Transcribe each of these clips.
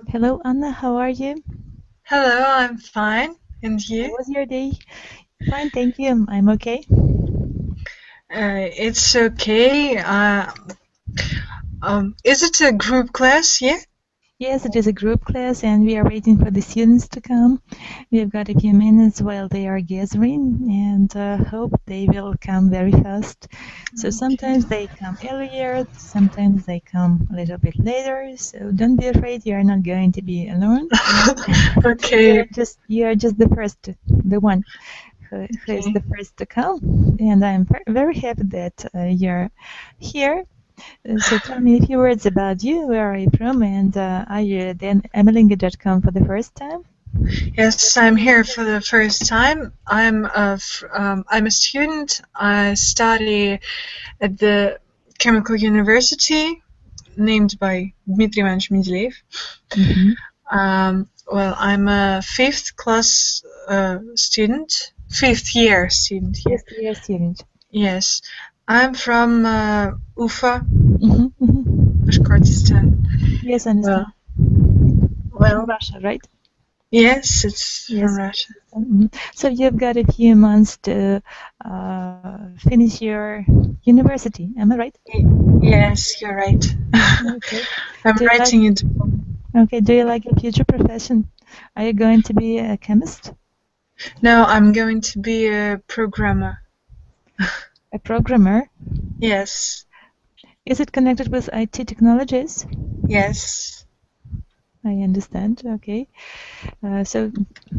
Hello, Anna. How are you? Hello, I'm fine. And How you? was your day? Fine, thank you. I'm okay. It's okay. Is it a group class? Yeah? Yes, it is a group class, and we are waiting for the students to come. We have got a few minutes while they are gathering, and hope they will come very fast. So sometimes they come earlier, sometimes they come a little bit later. So don't be afraid; you are not going to be alone. Okay. You are just the first, the one who is Okay. the first to come, and I'm very happy that you're here. So tell me a few words about you. Where are you from? And are you then Amilingo.com for the first time? Yes, I'm here for the first time. I'm a student. I study at the chemical university named by Dmitry Ivanovich Mendeleev. Well, I'm a fifth class student, fifth year student here. First year student. Yes, I'm from Ufa, Mm-hmm. Bashkortostan. Yes, I understand. Well, Russia, right? yes, it's from Yes. Russia. So you've got a few months to finish your university. Am I right? Yes, you're right. Okay. I'm Do you like? writing it. Okay. Do you like your future profession? Are you going to be a chemist? No, I'm going to be a programmer. A programmer? Yes, Is it connected with IT technologies? yes. I understand. Okay. So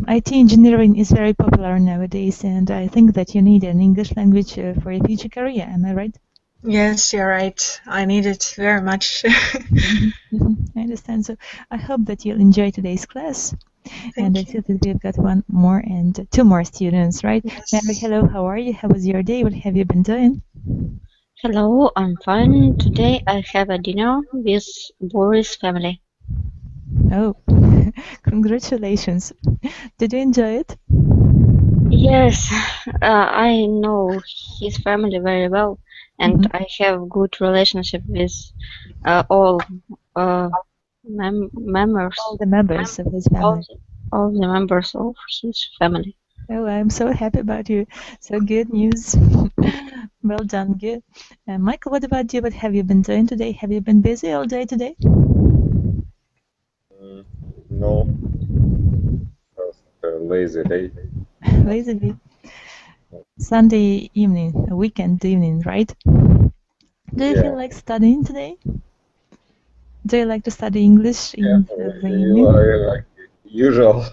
IT engineering is very popular nowadays, and I think that you need an English language for your future career. Am I right? Yes, you're right. I need it very much. I understand. So I hope that you'll enjoy today's class. And I Thank see you. that we've got one more and two more students, right? Mary, Yes. hello. How are you? How was your day? What have you been doing? Hello, I'm fine. Today I have a dinner with Boris' family. Oh, congratulations. Did you enjoy it? Yes, I know his family very well, and I have good relationship with all members, All the members of his all family. all the members of his family. Oh, I'm so happy about you. So good news. Well done, good. Michael, what about you? What have you been doing today? Have you been busy all day today? No, just a lazy day. Lazy day. Sunday evening, a weekend evening, right? Do you feel like studying today? Do you like to study English in the evening? Like usual.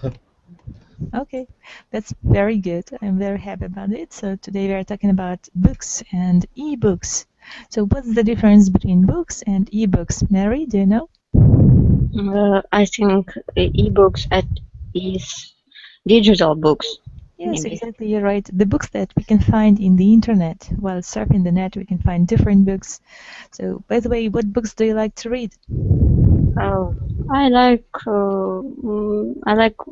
Okay, that's very good. I'm very happy about it. So today we are talking about books and e-books. So what's the difference between books and e-books? Mary, do you know? I think ebooks is digital books. Yes, Maybe. exactly. You're right. The books that we can find in the internet, while surfing the net, we can find different books. So, by the way, what books do you like to read? I like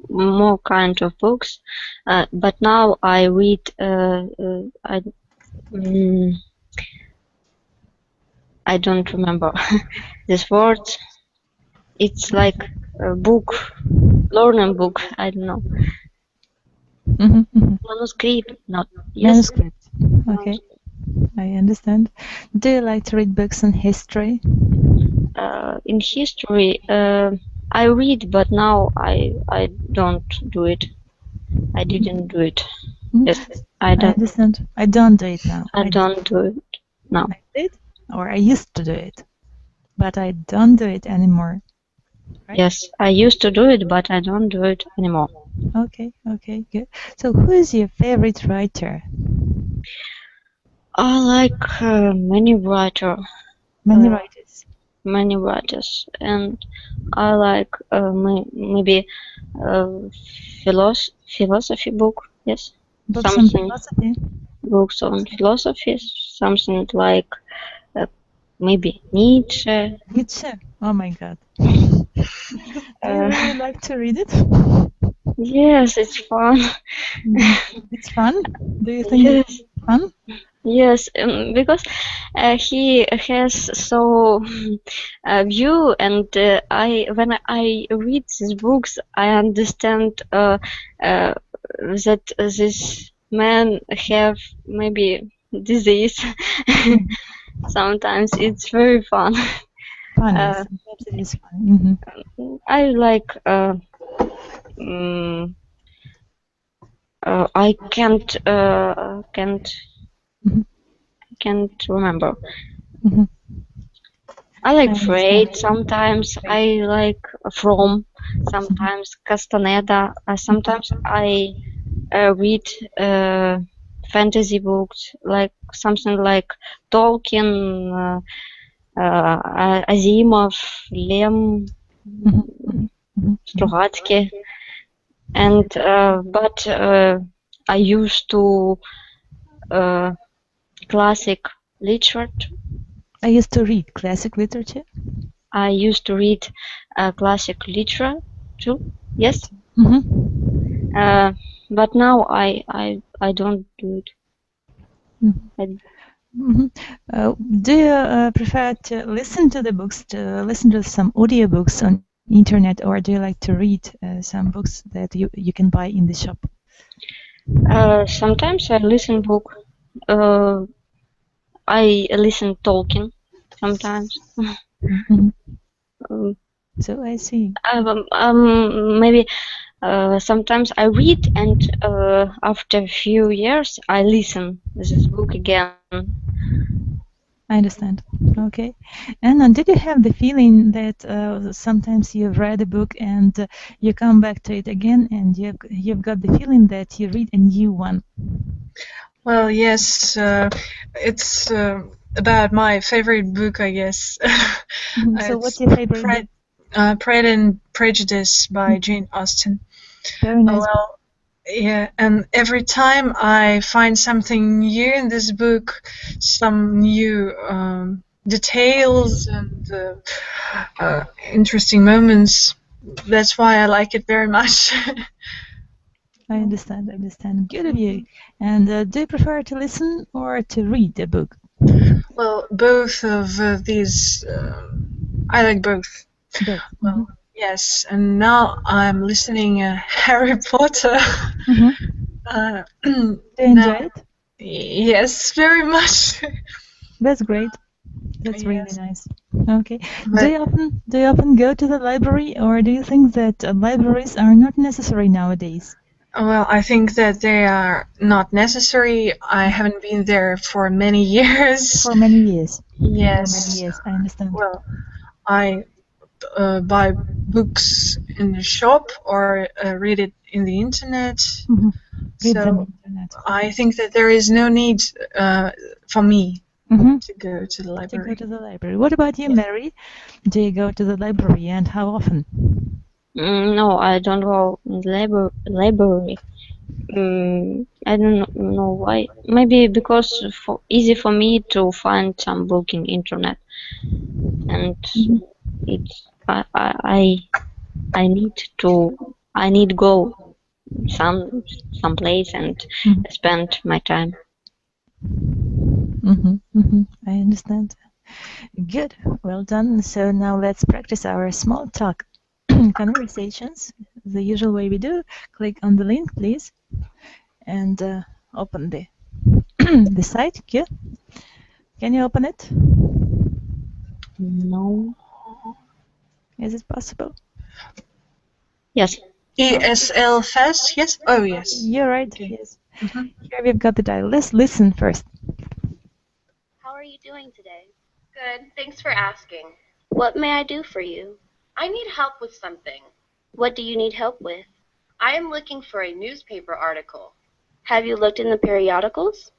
more kind of books, but now I read I don't remember this word. It's like a book, learning book. I don't know. Manuscript, not yes. Manuscript. Okay, I understand. Do you like to read books on history? In history, I read, but now I don't do it. I didn't do it. Yes, I don't. I understand. I don't do it now. I don't do it now. I did, or I used to do it, but I don't do it anymore. Right? Yes, I used to do it, but I don't do it anymore. Okay, okay, good. So, who is your favorite writer? I like many writers. Many writers. Many writers, and I like maybe philosophy book. Yes, books on philosophy. Books on philosophy. Something like maybe Nietzsche. Nietzsche. Oh my God. Do you really like to read it? Yes, it's fun. It's fun? Do you think it's fun? Yes, because he has so view, and when I read these books, I understand that this man have maybe disease. Sometimes it's very fun. Fun, sometimes it is fun. I like. I can't remember. I like Freight sometimes. I like From sometimes Castaneda. Sometimes I read fantasy books, like something like Tolkien, Asimov, Lem, Strugatsky, and but I used to classic literature. I used to read classic literature. I used to read classic literature too. Yes. But now I don't do it. Do you prefer to listen to the books, to listen to some audiobooks on internet, or do you like to read some books that you can buy in the shop? Sometimes I listen book. I listen Tolkien sometimes. So I see. Maybe sometimes I read, and after a few years I listen this book again. I understand. Okay. And did you have the feeling that sometimes you've read a book and you come back to it again, and you've got the feeling that you read a new one? Well, yes, it's about my favorite book, I guess. So what's your favorite book? Pride and Prejudice by Jane Austen. Very nice. Well, yeah, and every time I find something new in this book, some new details and interesting moments, that's why I like it very much. I understand. Good of you. And do you prefer to listen or to read a book? Well, both of these, I like both. Well, yes, and now I'm listening Harry Potter. Do you enjoy it? Yes, very much. That's great. That's really nice. Okay. Do you often go to the library, or do you think that libraries are not necessary nowadays? Well, I think that they are not necessary. I haven't been there for many years. For many years. Yes. For many years, I understand. Well, I buy books in the shop or read it in the internet. So I think that there is no need for me to go to the library. What about you, Mary? Do you go to the library, and how often? No, I don't go in the library. I don't know why. Maybe because easy for me to find some book in internet, and it's I need go some place and spend my time. I understand. Good. Well done. So now let's practice our small talk conversations the usual way we do. Click on the link, please, and open the the site. Yeah. Can you open it? No. Is it possible? Yes. ESL fast? Yes. Oh, yes. You're right. Okay. Yes. Here we've got the dial. Let's listen first. How are you doing today? Good. Thanks for asking. What may I do for you? I need help with something. What do you need help with? I am looking for a newspaper article. Have you looked in the periodicals?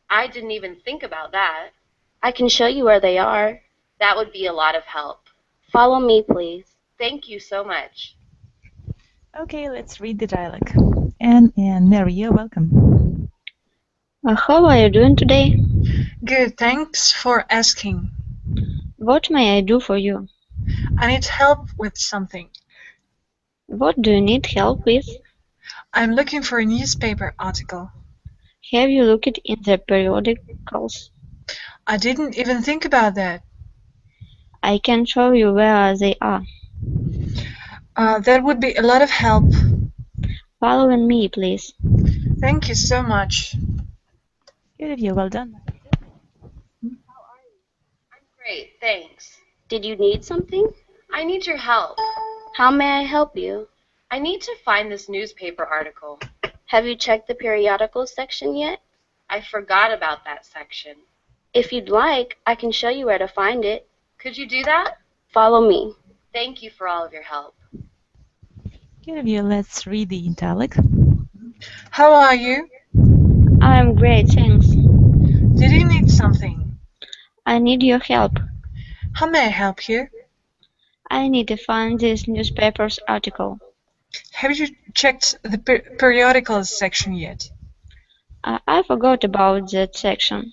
I didn't even think about that. I can show you where they are. That would be a lot of help. Follow me, please. Thank you so much. Okay, let's read the dialogue. And Mary, you're welcome. How are you doing today? Good, thanks for asking. What may I do for you? I need help with something. What do you need help with? I'm looking for a newspaper article. Have you looked in the periodicals? I didn't even think about that. I can show you where they are. That would be a lot of help. Follow me, please. Thank you so much. Good of you, well done. I'm great, thanks. Did you need something? I need your help. How may I help you? I need to find this newspaper article. Have you checked the periodicals section yet? I forgot about that section. If you'd like, I can show you where to find it. Could you do that? Follow me. Thank you for all of your help. Good of you, let's read the italic. How are you? I am great, thanks. Did you need something? I need your help. How may I help you? I need to find this newspaper's article. Have you checked the periodicals section yet? I forgot about that section.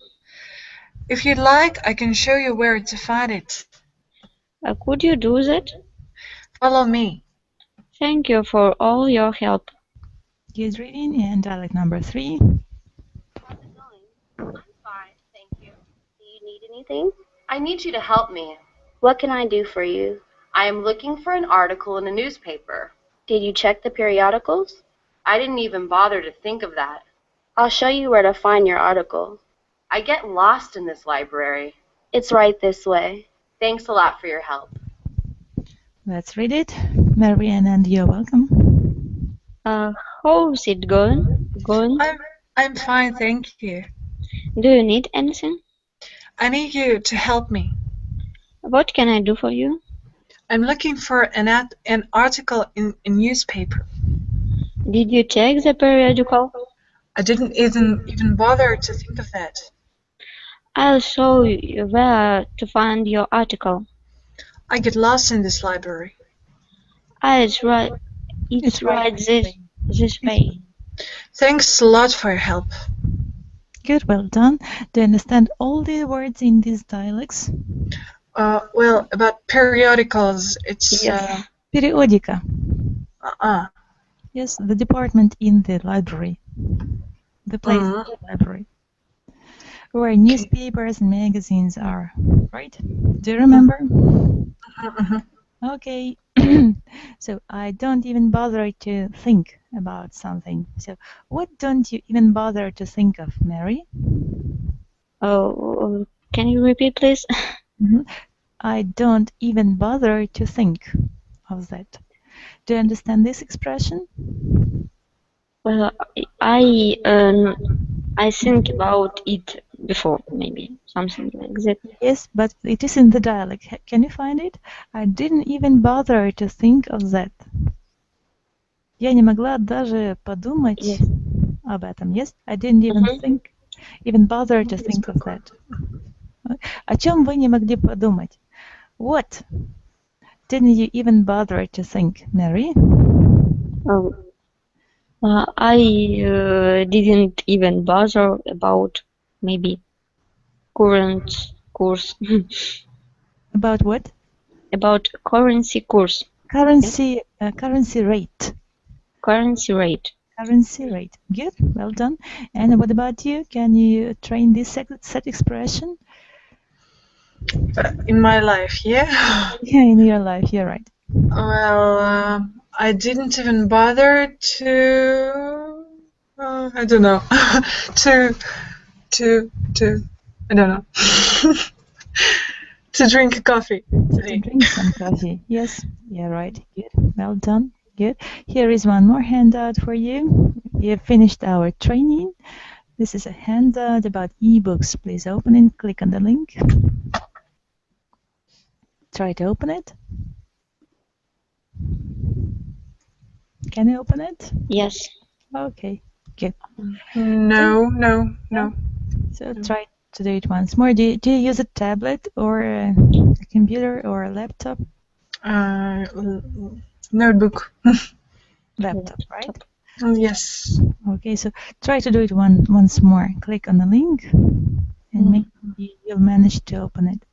If you'd like, I can show you where to find it. Could you do that? Follow me. Thank you for all your help. Good reading, and dialect number 3. How's it going? I'm fine, thank you. Do you need anything? I need you to help me. What can I do for you? I am looking for an article in a newspaper. Did you check the periodicals? I didn't even bother to think of that. I'll show you where to find your article. I get lost in this library. It's right this way. Thanks a lot for your help. Let's read it. Marianne, and you're welcome. How's it going? I'm fine, thank you. Do you need anything? I need you to help me. What can I do for you? I'm looking for an article in a newspaper. Did you check the periodical? I didn't even bother to think of that. I'll show you where to find your article. I get lost in this library. It's right this way. Thanks a lot for your help. Good, well done. Do you understand all the words in these dialects? Well, about periodicals, it's... Yes. Periodica. Uh-uh. Yes, the department in the library. The place in the library. Where newspapers and magazines are, right? Do you remember? Okay. So I don't even bother to think about something. So what don't you even bother to think of, Mary? Oh, can you repeat, please? I don't even bother to think of that. Do you understand this expression? Well, I think about it before, maybe something like that. Yes, but it is in the dialect. Can you find it? I didn't even bother to think of that. Я не могла даже подумать об этом. Yes, I didn't even bother to think of that. О чем вы не могли подумать? What didn't you even bother to think, Mary? I didn't even bother about maybe current course. About what? About currency course. Currency rate. Currency rate. Currency rate. Good, well done. And what about you? Can you train this set expression? In my life, yeah? Yeah, in your life, you're right. Well, I didn't even bother to... I don't know. to... I don't know. To drink coffee today. To drink some coffee. Yes, you're right. Good. Well done. Good. Here is one more handout for you. We have finished our training. This is a handout about ebooks. Please open it. Click on the link. Try to open it. Can you open it? Yes. Okay. Good. No. So try to do it once more. Do you use a tablet or a computer or a laptop? Notebook. Laptop, right? Yes. Okay, so try to do it once more. Click on the link and maybe you'll manage to open it.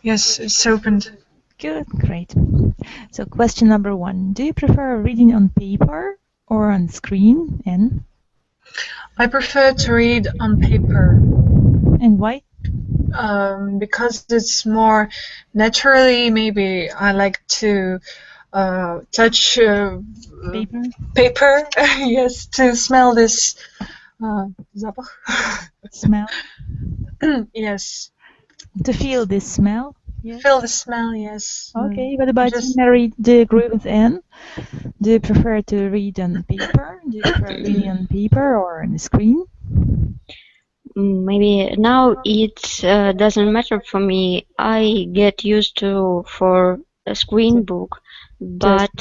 Yes, it's opened. Good, great. So question number 1. Do you prefer reading on paper or on screen? And prefer to read on paper. And why? Because it's more naturally. Maybe I like to touch Paper? paper. Yes, to smell this запах. Smell? Yes. To feel this smell? Yes. Feel the smell. Yes. Okay, what about Just- you, Mary? Do you agree with Anne? Do you prefer to read on paper? Do you prefer reading on paper or on the screen? Maybe now it doesn't matter for me. I get used to for a screen book, but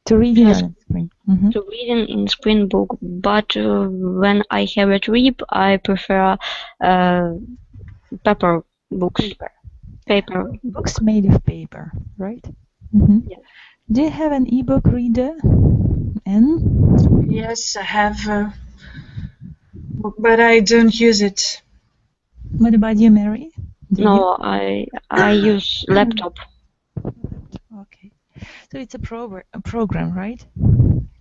To reading Just- on the screen. Mhm. to reading in screen book. But when I have a trip, I prefer paper books. Paper. Books made of paper, right? Mhm. Yeah. Do you have an ebook reader? Anne? Yes, I have, but I don't use it. What about you, Mary? Do you? No, I use laptop. Okay. So it's a program, right?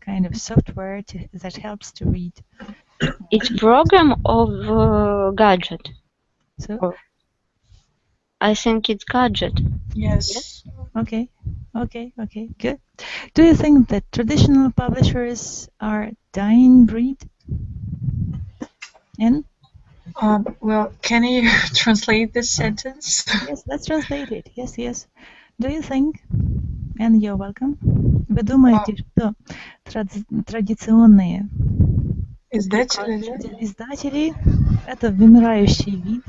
Kind of software that helps to read. It's program of gadget. So, I think it's gadget. Yes. okay, good. Do you think that traditional publishers are dying breed? And Well, can you translate this sentence? yes, let's translate it. Yes. Do you think, and you're welcome, вы думаете, что традиционные издатели – это вымирающий вид?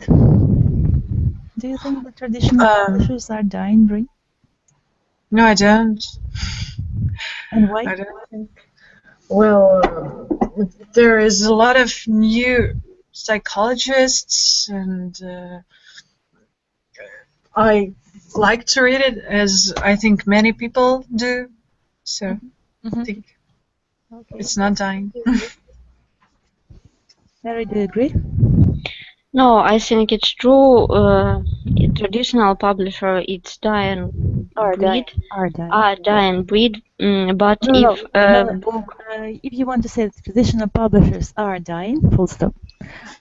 Do you think the traditional publishers are dying breed? No, I don't. And why? I don't think. Well, there is a lot of new psychologists, and I like to read it, as I think many people do. So I think it's not dying. Mary, do you agree? No, I think it's true. Traditional publisher, it's dying breed. Dying breed. But if book, if you want to say that traditional publishers are dying, full stop.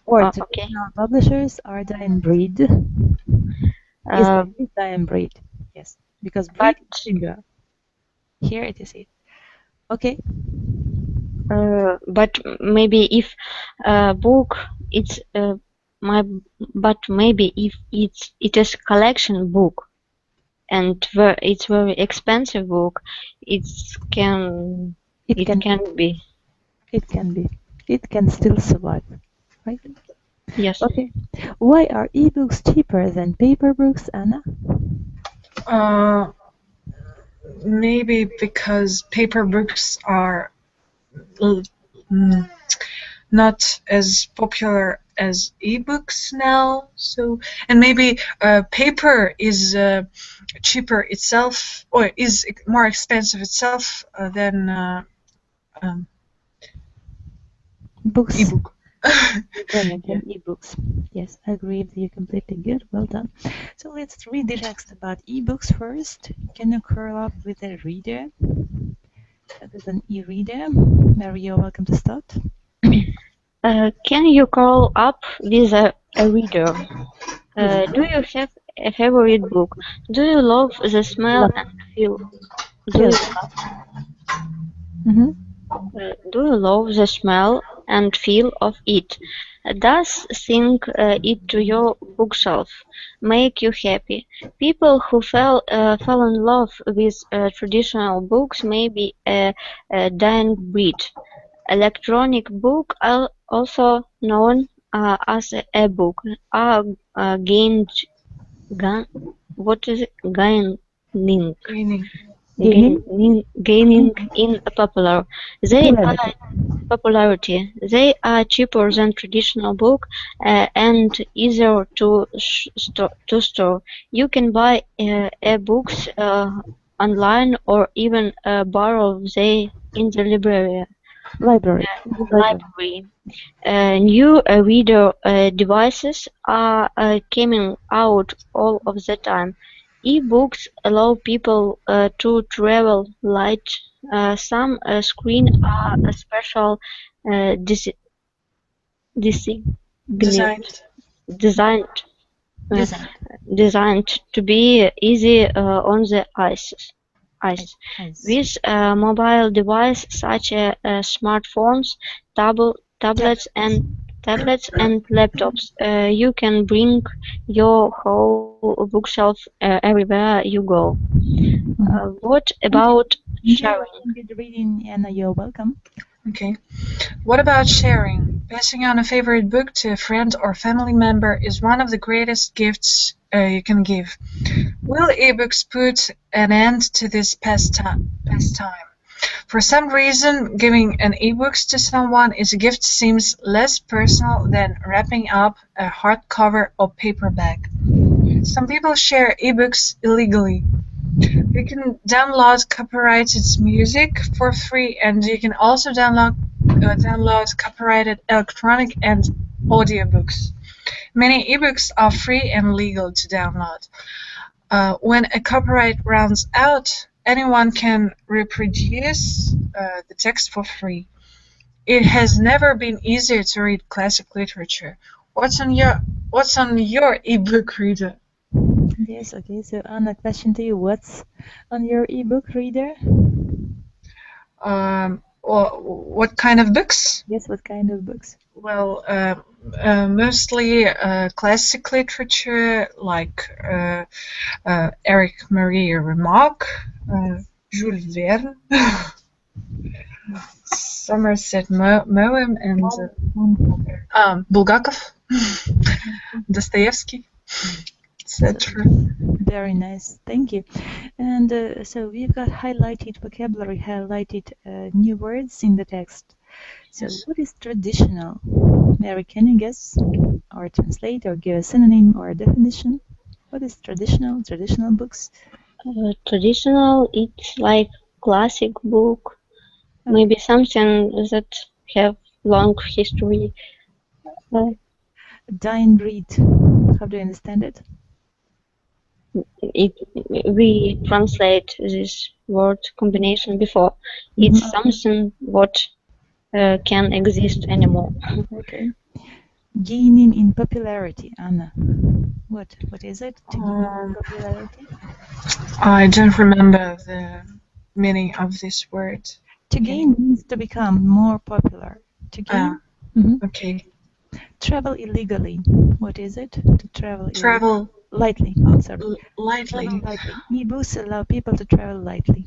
Or okay. traditional publishers are dying breed. Is dying breed. Yes, because breed is singular. Here it is it. Okay. But maybe if book, it's but maybe if it is collection book, and it's very expensive book, it can be. It can be. It can still survive, right? Yes. Okay. Why are ebooks cheaper than paper books, Anna? Maybe because paper books are not as popular as ebooks now. So, and maybe paper is cheaper itself, or is more expensive itself than Books. ebook. Ebooks. Yes, I agree with you completely. Good, well done. So let's read the text about ebooks first. Can you curl up with a reader? That is an e-reader. Mary, you're welcome to start. Can you curl up with a reader? Do you have a favorite book? Do you love the smell and feel? Do you love the smell and feel of it? Does seeing it to your bookshelf make you happy? People who fell in love with traditional books may be a dying breed. Electronic book, also known as an ebook, are gaining in popularity. They are cheaper than traditional book and easier to store. You can buy ebooks online or even borrow them in the library. New reader devices are coming out all of the time. Ebooks allow people to travel light. Some screens are a special designed Designed. designed to be easy on the eyes. With mobile devices such as smartphones, tablets and laptops, you can bring your whole bookshelf everywhere you go. What about sharing? Good reading, Anna. You're welcome. Okay. What about sharing? Passing on a favorite book to a friend or family member is one of the greatest gifts you can give. Will ebooks put an end to this pastime? For some reason, giving an ebooks to someone as a gift seems less personal than wrapping up a hardcover or paperback. Some people share ebooks illegally. You can download copyrighted music for free, and you can also download copyrighted electronic and audiobooks. Many ebooks are free and legal to download. When a copyright runs out, anyone can reproduce the text for free. It has never been easier to read classic literature. What's on your ebook reader? Yes, okay. So, Anna, question to you. What's on your ebook reader? What kind of books? Yes, what kind of books? Well, mostly classic literature, like Eric Marie Remarque, Jules Verne, Somerset Maugham, and Bulgakov, Dostoevsky, etc. Very nice, thank you. And so we've got highlighted vocabulary, highlighted new words in the text. So what is traditional? Mary, can you guess or translate or give a synonym or a definition? What is traditional? Traditional books? Traditional, it's like classic book, maybe something that have long history. Dying breed. How do you understand it? We translate this word combination before. It's something what can exist anymore. Okay. Gaining in popularity, Anna. What is it? To gain in popularity? I don't remember the meaning of this word. To gain means to become more popular. To gain. Okay. Travel illegally. What is it? To travel. Travel lightly. Sorry. Lightly. Ebooks allow people to travel lightly.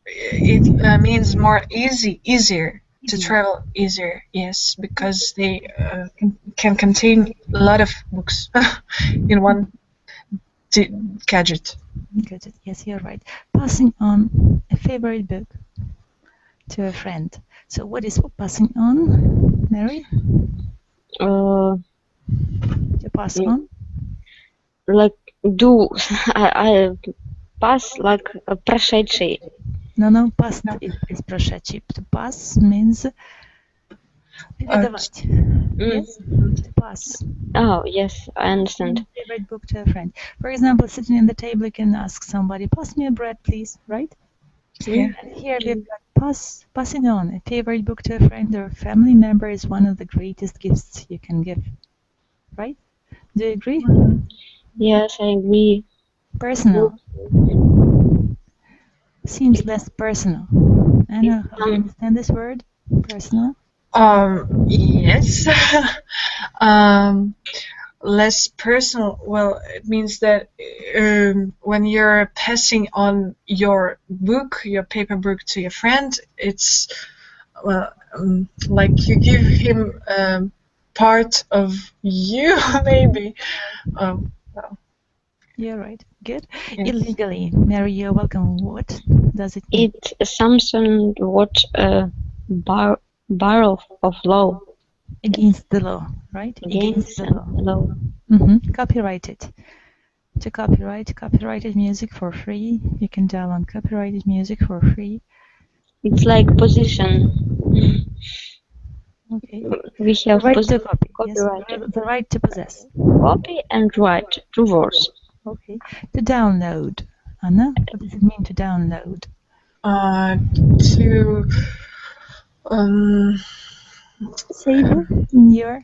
It means more easier to travel easier. Yes, because they can contain a lot of books in one gadget. Yes, you're right. Passing on a favorite book to a friend. So what is passing on, Mary? To pass on? Like do I pass like прошедший. No, past is прошедший. To pass means передавать. Yes? To pass. Oh, yes, I understand. Favorite book to a friend. For example, sitting at the table, you can ask somebody, pass me a bread, please, right? Yeah. And here we've got passing on. A favorite book to a friend or family member is one of the greatest gifts you can give. Right? Do you agree? Yes, I agree. Personal. Seems less personal. Anna, do you understand this word? Personal? Yes. Less personal. Well, it means that when you're passing on your book, your paper book to your friend, it's like you give him part of you, maybe. You're right. Good. Yes. Illegally. Mary, you're welcome. What does it mean? It's something what borrow of law. Against the law, right? Against the law. Copyrighted. To copyrighted music for free. You can download copyrighted music for free. It's like position. Okay. We have Right to copy. copyright. Yes. The right to possess. Copy and write, 2 words. Okay. To download. Anna, what does it mean to download? To Save in your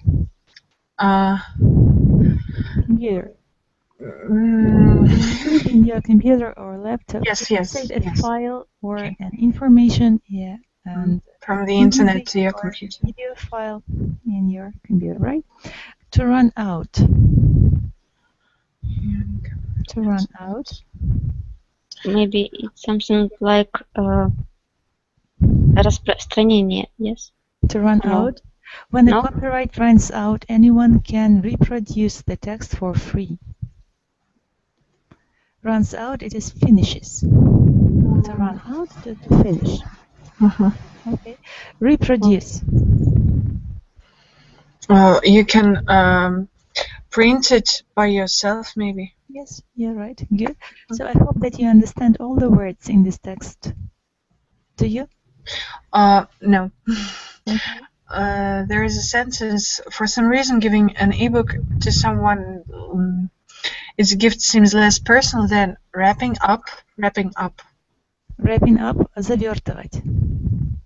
computer. In your computer or laptop. Yes, Save a yes. file or an information, and From the internet to your or computer. video file in your computer, right? To run out. To run out. Maybe it's something like распространение, yes? To run No. out. When the No? copyright runs out, anyone can reproduce the text for free. Runs out, it is finishes. To run out, to finish. Okay. Reproduce. You can print it by yourself, maybe. Yes, you're right. Good. So I hope that you understand all the words in this text. Do you? No. Okay. There is a sentence, for some reason giving an ebook to someone, its gift seems less personal than wrapping up. Wrapping up, завертывать.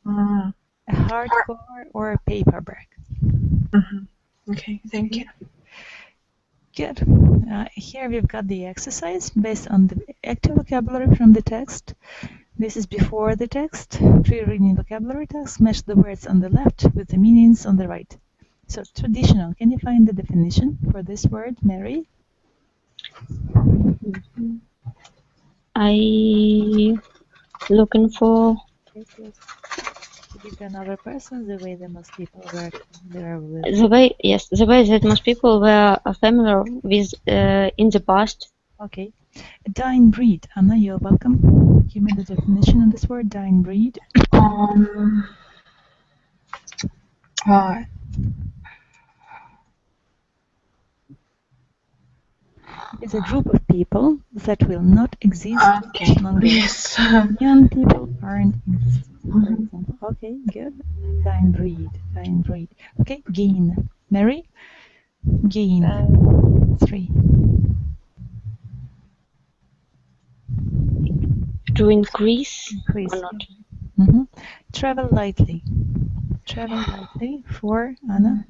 A hardcover or a paperback. Okay, thank you. Good. Here we've got the exercise based on the active vocabulary from the text. This is before the text. Pre-reading vocabulary text. Match the words on the left with the meanings on the right. So traditional. Can you find the definition for this word, Mary? I looking for Yes. To give to another person the way that most people were familiar with. the way that most people were familiar with in the past. Okay. A dying breed. Anna, you're welcome. Give me the definition of this word, dying breed. It's a group of people that will not exist Okay. longer. Yes. Young people aren't exist, for example. Okay, good. Dying breed. Dying breed. Okay, gain. Mary? Gain. 3. To increase Increase. or not? Travel lightly. Travel lightly. 4. Anna?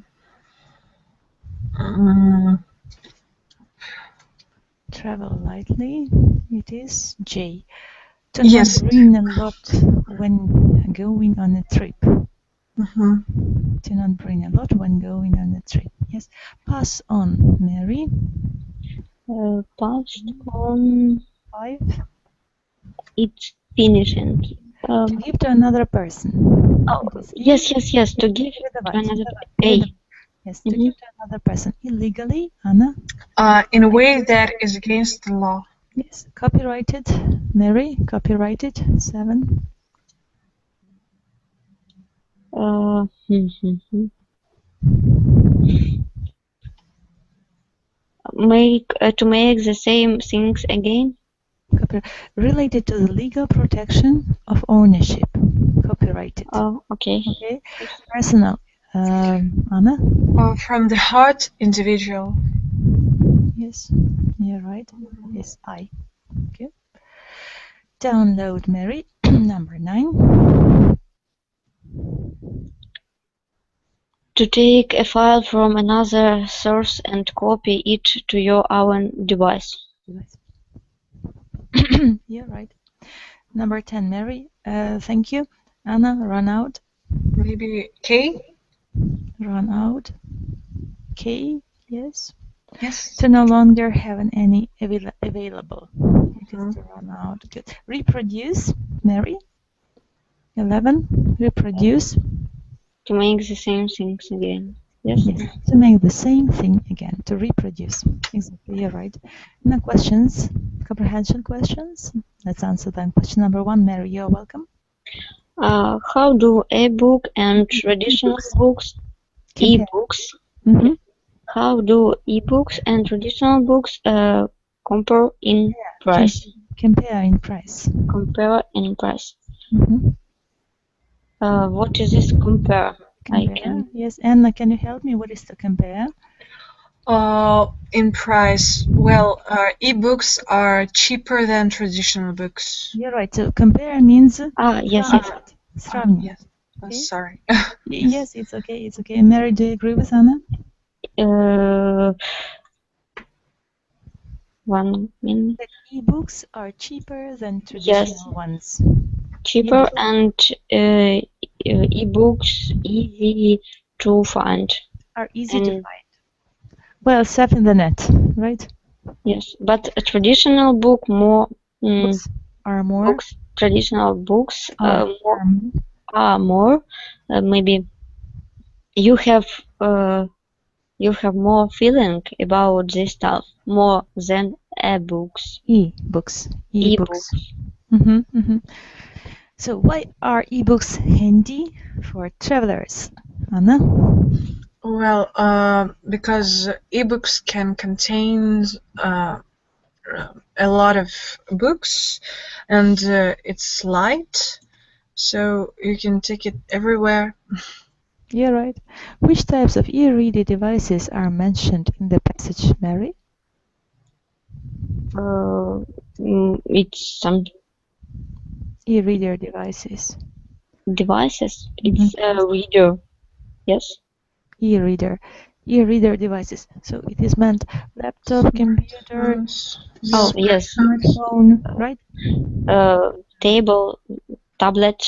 Travel lightly. It is J. To Yes. not bring a lot when going on a trip. To not bring a lot when going on a trip. Yes. Pass on, Mary. Passed on. 5. It's finishing. To give to another person. Yes. To give to another. A. Yes, to give to another person illegally, Anna. In a way that is against the law. Yes, copyrighted, Mary. Copyrighted. 7. To make the same things again. Related to the legal protection of ownership. Copyrighted. Oh, okay. Okay. Personal. Anna? From the heart, individual. Yes, you're right. Yes, I. Okay. Download, Mary. Number 9. To take a file from another source and copy it to your own device. You're right. Number 10, Mary. Thank you. Anna, run out. Maybe K? Run out. K, yes. Yes. To no longer have any available. It is to run out. Good. Reproduce, Mary. 11. Reproduce. To make the same things again. Yes. To make the same thing again. To reproduce. Exactly. You're right. Now questions. Comprehension questions. Let's answer them. Question number 1. Mary, you're welcome. How do ebook and traditional books, ebooks, how do ebooks and traditional books compare in price? Compare in price. Compare in price. What is this compare? Compare. Yes, Anna, can you help me? What is to compare? In price, well, ebooks are cheaper than traditional books. You're right. So compare means Yes. сравнивать. Yes. Okay. Sorry. Yes, it's okay. It's okay. Mary, do you agree with Anna? 1 minute. That ebooks are cheaper than traditional ones. Cheaper and ebooks easy to find. Are easy to find. Well, safe in the net, right? Yes, but a traditional book more. Books are more. Traditional books are more. Maybe you have more feeling about this stuff more than ebooks. E-books. So why are ebooks handy for travelers, Anna? Well, because ebooks can contain a lot of books, and it's light, so you can take it everywhere. Yeah, right. Which types of e-reader devices are mentioned in the passage, Mary? It's some e-reader devices. It's a reader. Yes. E-reader devices. So it is meant laptop, computer, smartphone, right? Tablet.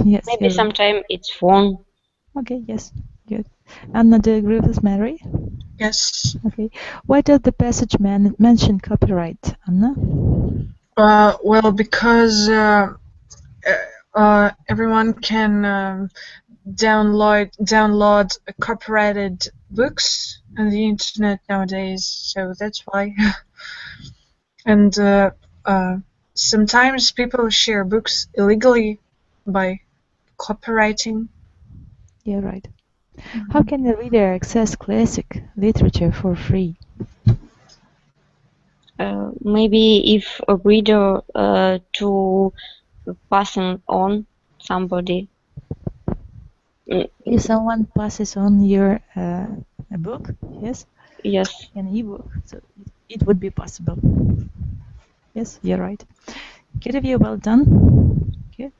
Yes. Maybe sometime it's phone. Okay. Yes. Good. Anna, do you agree with Mary? Yes. Okay. Why does the passage mention copyright, Anna? Well, because everyone can download copyrighted books on the internet nowadays, so that's why. And sometimes people share books illegally by copywriting. Yeah, right. How can a reader access classic literature for free? Maybe if a reader to pass on somebody. If someone passes on your a book, yes? Yes. An ebook, so it would be possible. Yes, you're right. Good of you, well done. Good.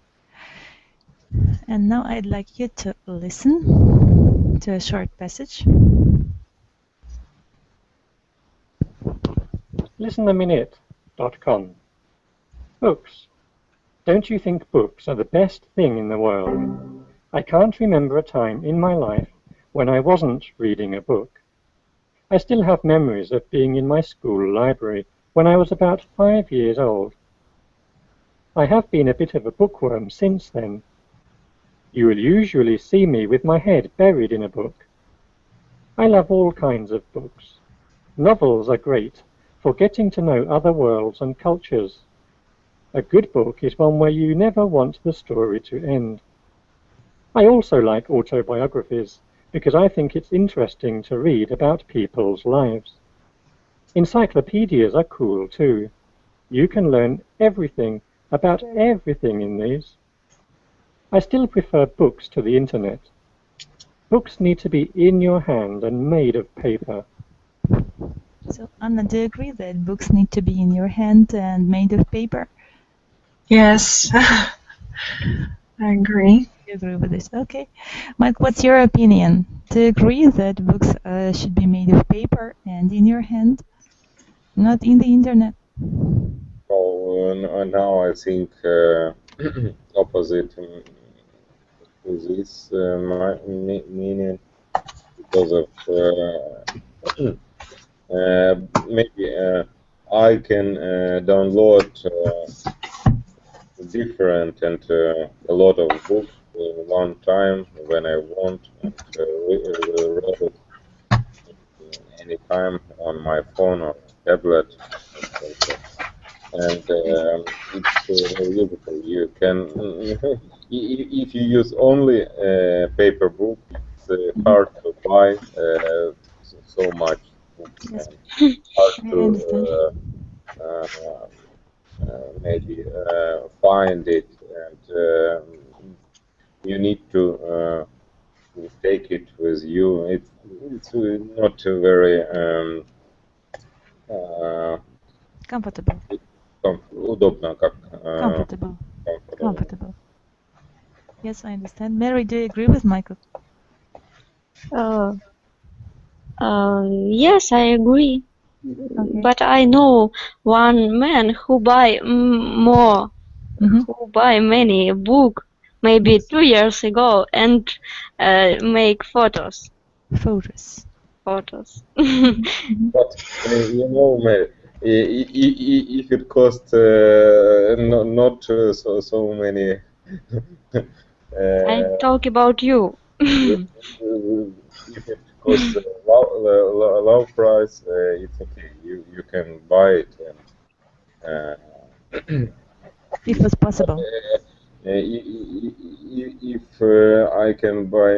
And now I'd like you to listen to a short passage. ListenAminute.com. Books. Don't you think books are the best thing in the world? I can't remember a time in my life when I wasn't reading a book. I still have memories of being in my school library when I was about 5 years old. I have been a bit of a bookworm since then. You will usually see me with my head buried in a book. I love all kinds of books. Novels are great for getting to know other worlds and cultures. A good book is one where you never want the story to end. I also like autobiographies because I think it's interesting to read about people's lives. Encyclopedias are cool too. You can learn everything about everything in these. I still prefer books to the internet. Books need to be in your hand and made of paper. So, Anna, do you agree that books need to be in your hand and made of paper? Yes, I agree. You agree with this? Okay. Mike, what's your opinion? Do you agree that books should be made of paper and in your hand, not in the internet? Oh, now I think opposite to this meaning, because of maybe I can download different and a lot of books one time when I want, and read it anytime on my phone or tablet. And it's useful. You can, if you use only a paper book, it's hard to buy so much books, Yes. and hard I to maybe find it, and you need to not very Comfortable. удобно, как Comfortable. comfortable. Comfortable. Yes, I understand. Mary, do you agree with Michael? Yes, I agree. Okay. But I know one man who buy who buy many book maybe 2 years ago and make photos. Photos. But you know, Mary, if it costs not so many. I talk about you. If it costs low price, it's okay. You can buy it. And, It was possible. if I can buy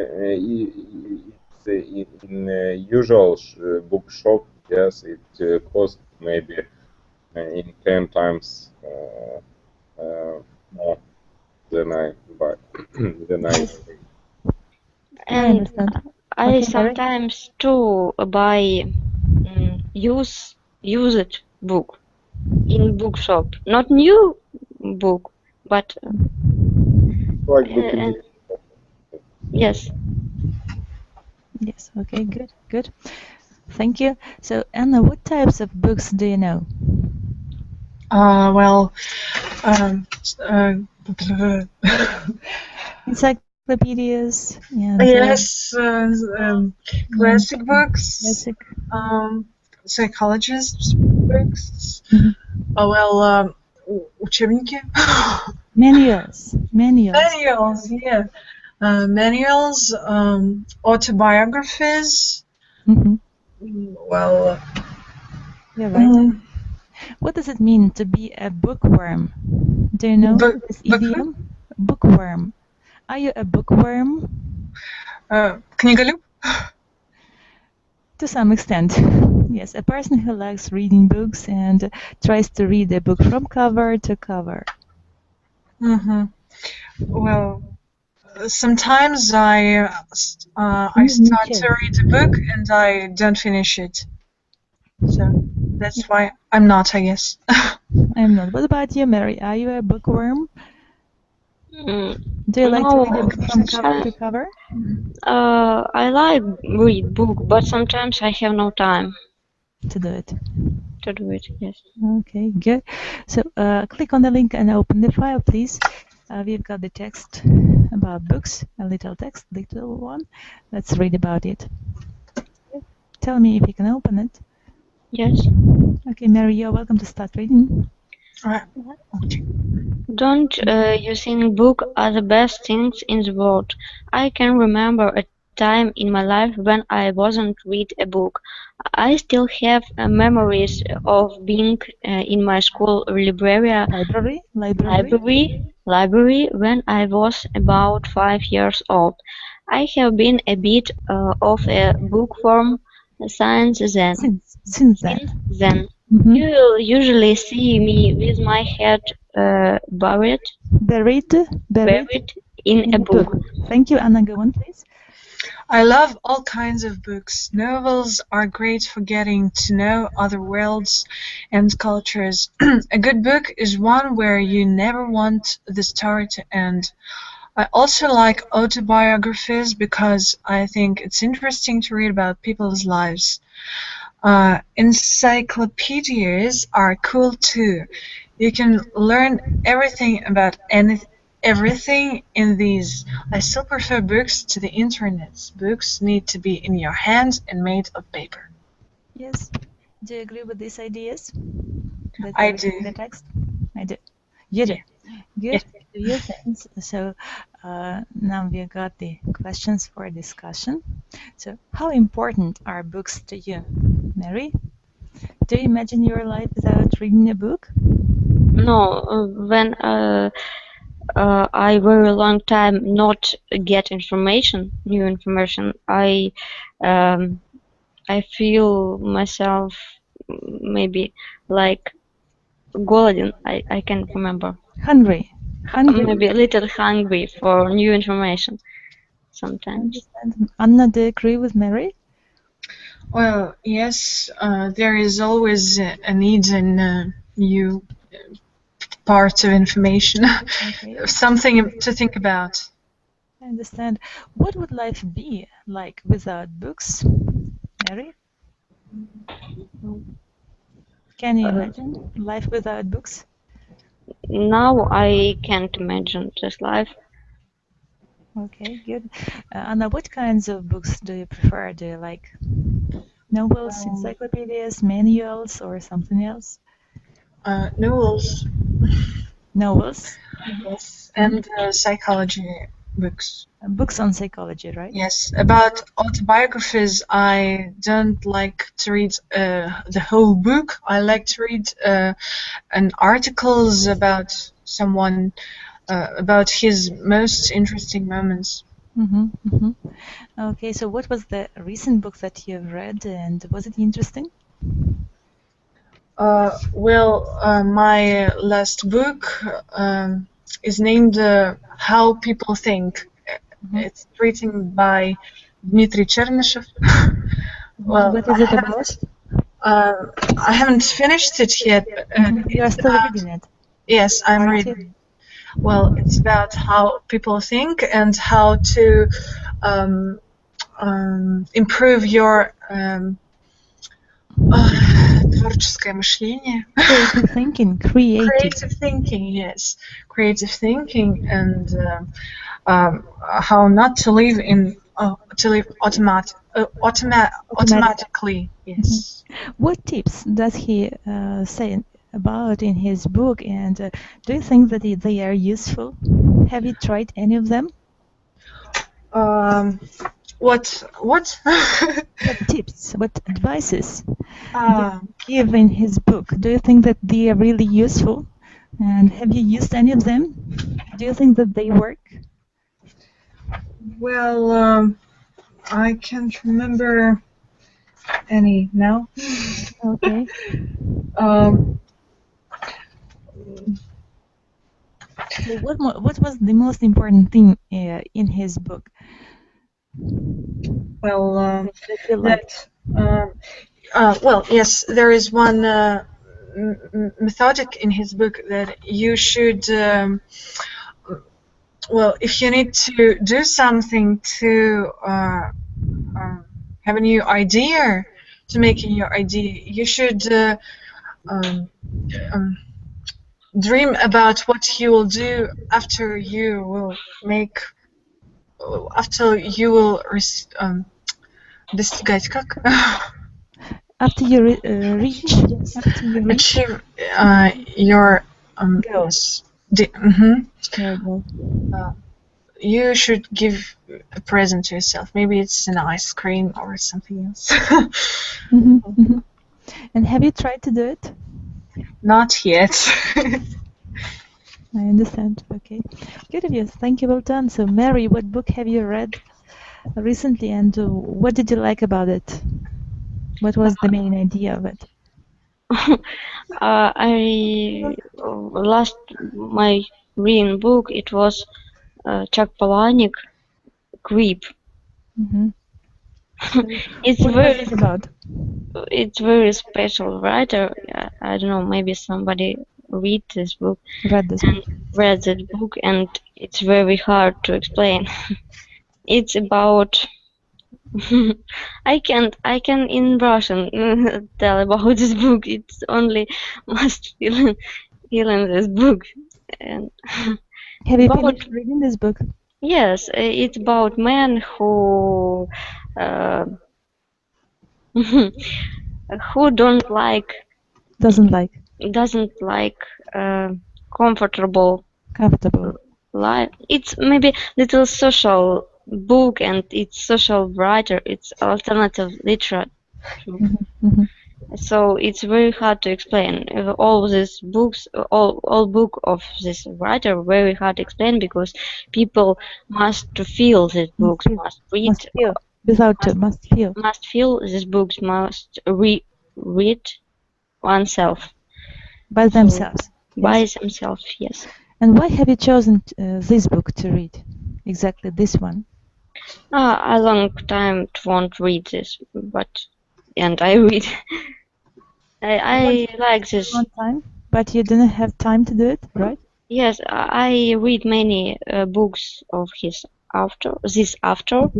it's in usual bookshop, yes, it costs maybe in 10 times more than I buy than I. And I Okay, sometimes too buy used book in bookshop. Not new book, but Like book in yes. Yes, okay, good, good. Thank you. So, Anna, what types of books do you know? Well, Encyclopedias and yes, classic books, classic. psychologist books. Well, учебники. Manuals. Manuals, yeah. Manuals, autobiographies. Well, You're right. What does it mean to be a bookworm? Do you know this idiom? Bookworm. Are you a bookworm? Книголюб? To some extent. Yes, a person who likes reading books and tries to read a book from cover to cover. Well, sometimes I start to read a book and I don't finish it. So that's why I'm not, I guess. I'm not. What about you, Mary? Are you a bookworm? Do you like to read a book from cover to cover? I like read book, but sometimes I have no time to do it. Yes. Okay, good. So click on the link and open the file, please. We've got the text about books, a little text, little one. Let's read about it. Tell me if you can open it. Yes. Okay, Mary, you're welcome to start reading. Don't you think books are the best things in the world? I can remember a time in my life when I wasn't read a book. I still have memories of being in my school library when I was about 5 years old. I have been a bit of a bookworm since then. Since then. You will usually see me with my head buried in a book. Thank you, Anna. Go on, please. I love all kinds of books. Novels are great for getting to know other worlds and cultures. A good book is one where you never want the story to end. I also like autobiographies because I think it's interesting to read about people's lives. Encyclopedias are cool too. You can learn everything about everything in these. I still prefer books to the internet. Books need to be in your hands and made of paper. Yes. Do you agree with these ideas? I do. The text? I do. You do. Good. Yes. So now we got the questions for discussion. So how important are books to you, Mary? Do you imagine your life without reading a book? No. When I very long time not get new information, I feel myself maybe like golden. I can't remember. Hungry. Maybe a little hungry for new information sometimes. Anna, do you agree with Mary? Well, yes, there is always a need in new parts of information, Okay, something to think about. I understand. What would life be like without books, Mary? Can you imagine life without books? Now I can't imagine this life. Okay, good. Anna, what kinds of books do you prefer? Do you like novels, encyclopedias, manuals, or something else? Novels, Novels, yes, and psychology books. books on psychology, right? Yes, about autobiographies, I don't like to read the whole book. I like to read an articles about someone, about his most interesting moments. Mm-hmm, mm-hmm. Okay, so what was the recent book that you've read, and was it interesting? My last book is named How People Think. It's written by Dmitry Chernyshev. Well, What is it about? I haven't finished it yet. But You are it's still about, reading it. yes, I'm Aren't reading. you? Well, it's about how people think and how to improve your творческое мышление. Creative thinking, Creative thinking, yes. Creative thinking and how not to live automatically. Yes. What tips does he say about in his book, and do you think that they are useful? Have you tried any of them? What? What tips, what advices do you give in his book? Do you think that they are really useful? And have you used any of them? Do you think that they work? Well, I can't remember any now. Okay. So what was the most important thing in his book? Well, that you liked? well, yes, there is one methodic in his book that you should. Well, if you need to do something to have a new idea, to make a new idea, you should dream about what you will do after you will make, after you will достигать как? After you reach, achieve your goals. You should give a present to yourself. Maybe it's an ice cream or something else. And have you tried to do it? Not yet. I understand. Okay. Good of you. Thank you. Well done. So, Mary, what book have you read recently, and what did you like about it? What was the main idea of it? I last my reading book, it was Chuck Palahniuk, Creep. It's very special writer. I don't know, maybe somebody read this book. Read that book, and it's very hard to explain. It's about I can in Russian tell about this book. It's only must feel in this book. And have you finished reading this book? Yes, it's about man who who doesn't like comfortable life. It's maybe little social book, and it's social writer. It's alternative literature. So it's very hard to explain. All these books, all book of this writer, very hard to explain because people must feel these books, must read. Must feel these books, must read oneself. By themselves. By themselves, yes. And why have you chosen this book to read? Exactly this one. A long time won't read this, but and I read. I like this. One time, but you didn't have time to do it, right? Yes, I read many books of this author. This author.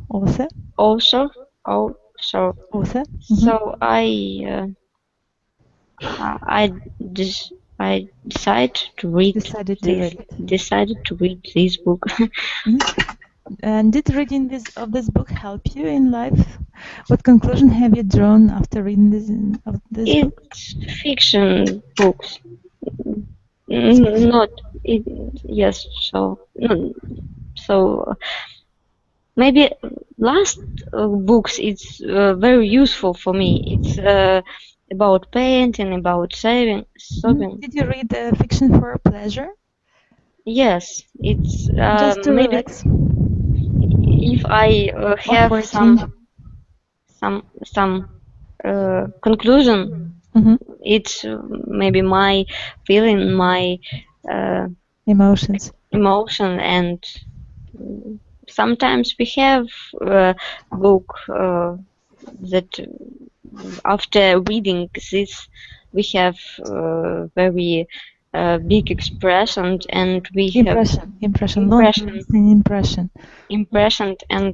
Also. Author. So I decided to read. Decided to read this book. And did reading this book help you in life? What conclusion have you drawn after reading this book? It's fiction books. Not it. Yes. So maybe last books it's very useful for me. It's about painting, about saving. Did you read fiction for pleasure? Yes, it's just to maybe relax. If I have some conclusion, it's maybe my feeling, my emotion, and sometimes we have a book that after reading this we have very big expression, and we impression, and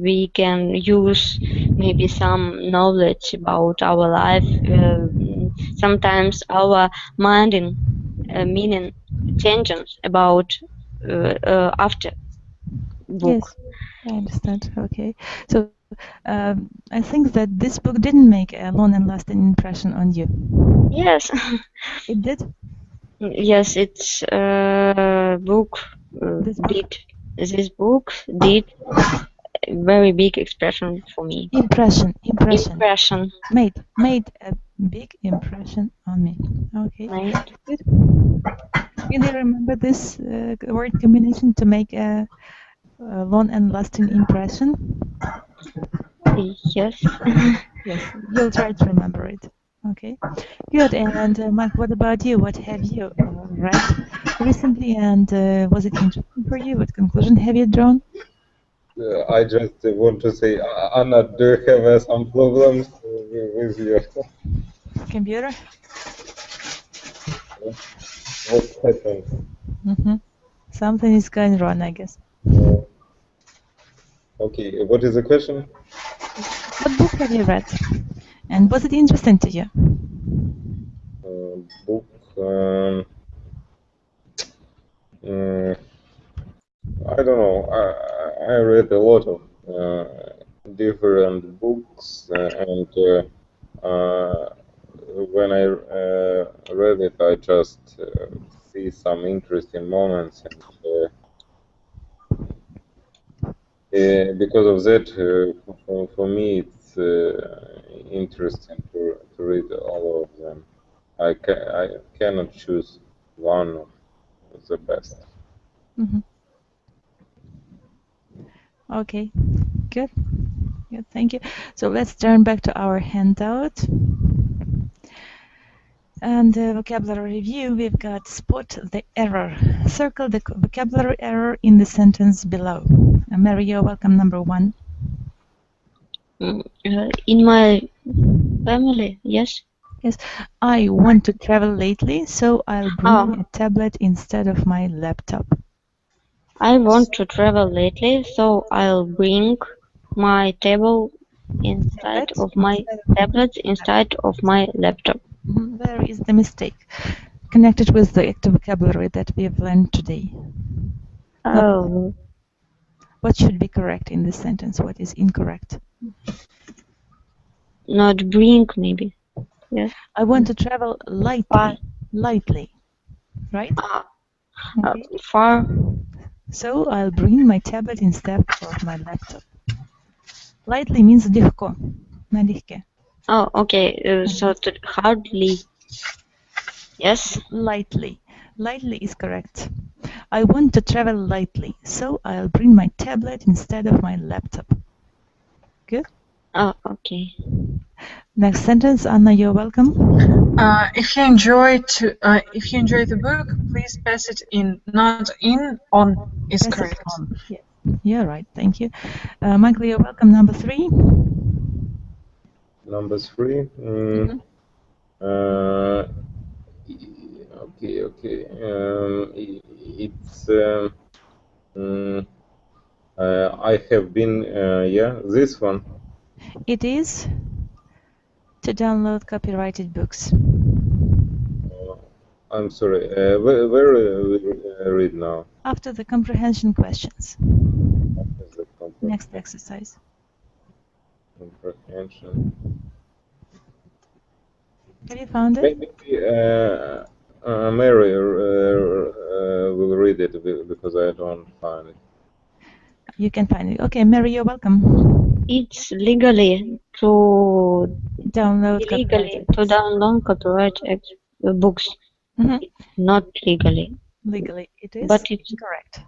we can use maybe some knowledge about our life. Sometimes our mind and meaning changes about after book. Yes, I understand. Okay, so I think that this book didn't make a long and lasting impression on you. Yes, it did. Yes, it's book. This book did a very big expression for me. Impression. Made a big impression on me. Okay. Good. Can you remember this word combination, to make a long and lasting impression? Yes. Yes. You'll try to remember it. Okay, good. And Mike, what about you? What have you read recently, and was it interesting for you? What conclusion have you drawn? I just want to say, Anna, do you have some problems with your computer? What happened? Something is going wrong, I guess. Okay, what is the question? What book have you read? And was it interesting to you? Book. I don't know. I read a lot of different books, and when I read it, I just see some interesting moments, and because of that, for me, it's interesting to read all of them. I cannot choose one of the best. Okay, good. Thank you. So let's turn back to our handout. And vocabulary review, we've got spot the error. Circle the vocabulary error in the sentence below. Mary, you're welcome, number 1. In my family, yes. Yes, I want to travel lately, so I'll bring a tablet instead of my laptop. I want to travel lately, so I'll bring my tablet instead of my laptop. There is the mistake connected with the active vocabulary that we have learned today. Oh. What should be correct in this sentence? What is incorrect? Not bring, maybe. Yes. I want to travel lightly. Right? Okay. Far. So I'll bring my tablet instead of my laptop. Lightly means легко, налегке. Oh, okay. So hardly. Yes. Lightly. Lightly is correct. I want to travel lightly, so I'll bring my tablet instead of my laptop. Good? Oh, okay. Next sentence, Anna, you're welcome. If you enjoy the book, please pass it in. Not in, on is pass correct. Yeah. You're right, thank you. Michael, you're welcome, number 3. Number 3. Okay. It's I have been this one. It is to download copyrighted books. I'm sorry. Where we read now? After the comprehension questions. Next exercise. Comprehension. Have you found it? Maybe Mary will read it because I don't find it. You can find it. Okay, Mary, you're welcome. It's legally to Download copyright books. Not legally. Legally, it is. But it's correct.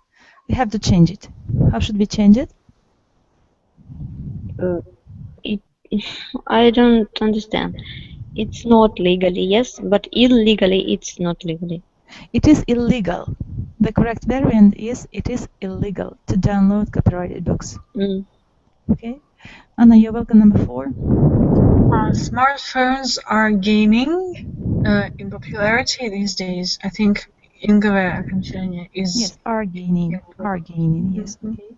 We have to change it. How should we change it? I don't understand. It's not legally, yes, but illegally it's not legally. It is illegal. The correct variant is it is illegal to download copyrighted books. Okay. Anna, you're welcome. Number 4. Smartphones are gaining in popularity these days. I think инговое окончание is... Yes, are gaining. Are gaining, yes. Okay.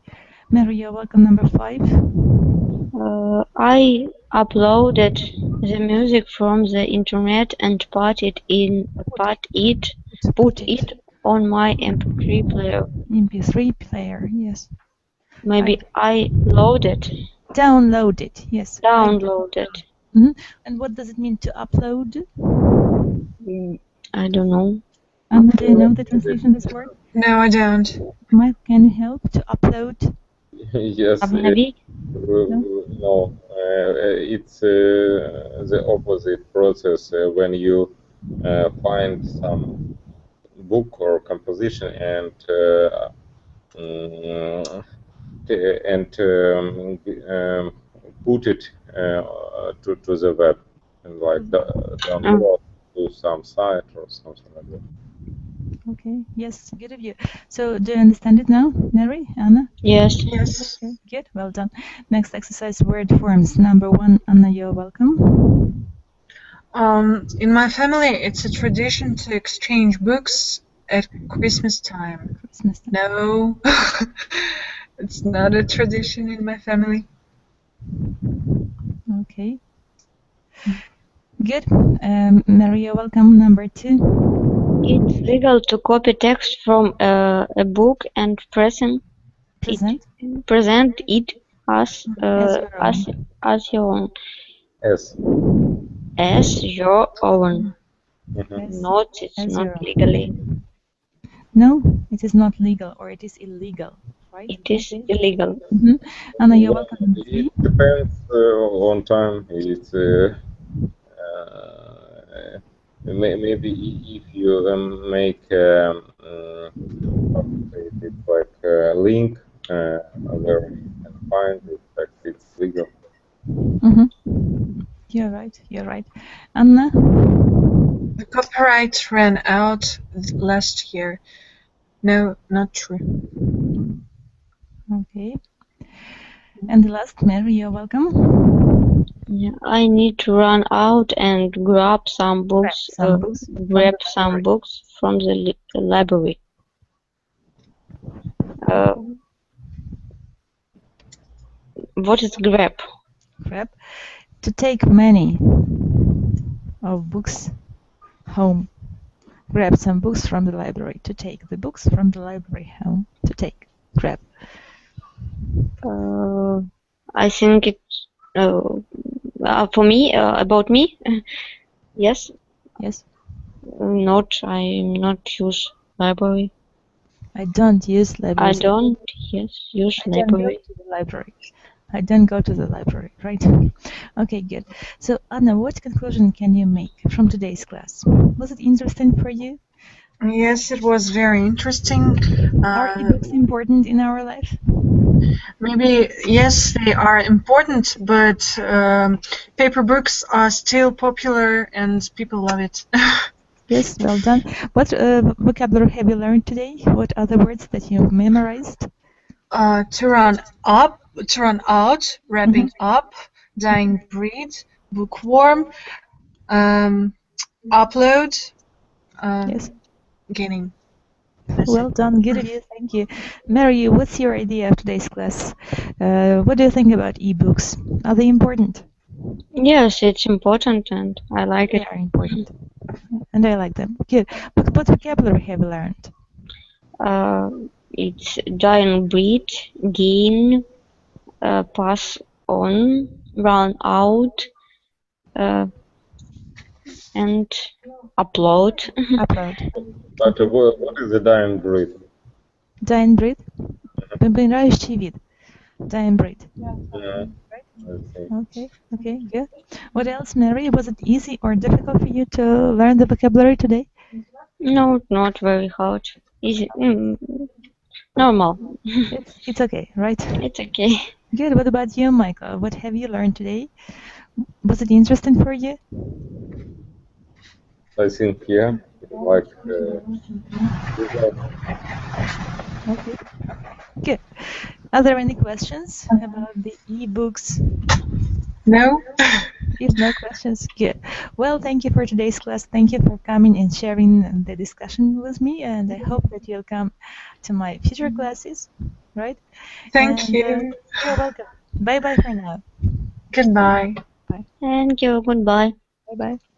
Mary, you're welcome. Number 5. I uploaded the music from the internet and put it on my MP3 player. MP3 player, yes. Maybe I loaded. Downloaded, yes. Downloaded. And what does it mean to upload? I don't know. Anna, do you know the translation of this word? No, I don't. Mike, can you help to upload? Yes. No, it's the opposite process when you find some book or composition and put it to the web and like download to some site or something like that. Okay, yes, good of you. So, do you understand it now, Mary, Anna? Yes. Yes. Okay, good, well done. Next exercise, word forms. Number 1, Anna, you're welcome. In my family, it's a tradition to exchange books at Christmas time. No, it's not a tradition in my family. Okay. Good. Mary, you're welcome. Number 2. It's legal to copy text from a book and present it as your own. As your own. Not, it's not legally. No, it is not legal, or it is illegal, right? It is illegal. Anna, you're welcome. It depends on time. It's maybe if you make it's like a link where you can find it, like it's legal. You're right. Anna? The copyright ran out last year. No, not true. Okay. And the last, Mary, you're welcome. Yeah, I need to run out and grab some books. Grab some books from the library. What is grab? Grab. To take many of books home. Grab some books from the library. To take the books from the library home. To take. Grab. I think it's for me, about me. Yes. Yes. I'm not use library. I don't use library. I don't use library. Go to the library. I don't go to the library, right? Okay, good. So, Anna, what conclusion can you make from today's class? Was it interesting for you? Yes, it was very interesting. Are ebooks important in our life? Maybe, yes, they are important, but paper books are still popular and people love it. Yes, well done. What vocabulary have you learned today? What other words that you've memorized? To run out, wrapping up, dying breed, bookworm, upload, Yes. gaining. Well done, good of you, thank you. Mary, what's your idea of today's class? What do you think about ebooks? Are they important? Yes, it's important and I like They it. are important. And I like them. Good. What vocabulary have you learned? It's dying, breed, gain, pass on, run out, and upload. Upload. But what is the dying breed? Dying breed? Вымирающий вид. Dying breed. Yeah, I see. Okay, good. What else, Mary? Was it easy or difficult for you to learn the vocabulary today? No, not very hard. Easy. Normal. It's okay, right? It's okay. Good. What about you, Michael? What have you learned today? Was it interesting for you? I think, yeah, like Okay. Good. Are there any questions about the ebooks? No? If no questions, good. Well, thank you for today's class. Thank you for coming and sharing the discussion with me, and I hope that you'll come to my future classes, right? Thank you. You're welcome. Bye-bye for now. Goodbye. Thank you. Goodbye. Bye-bye.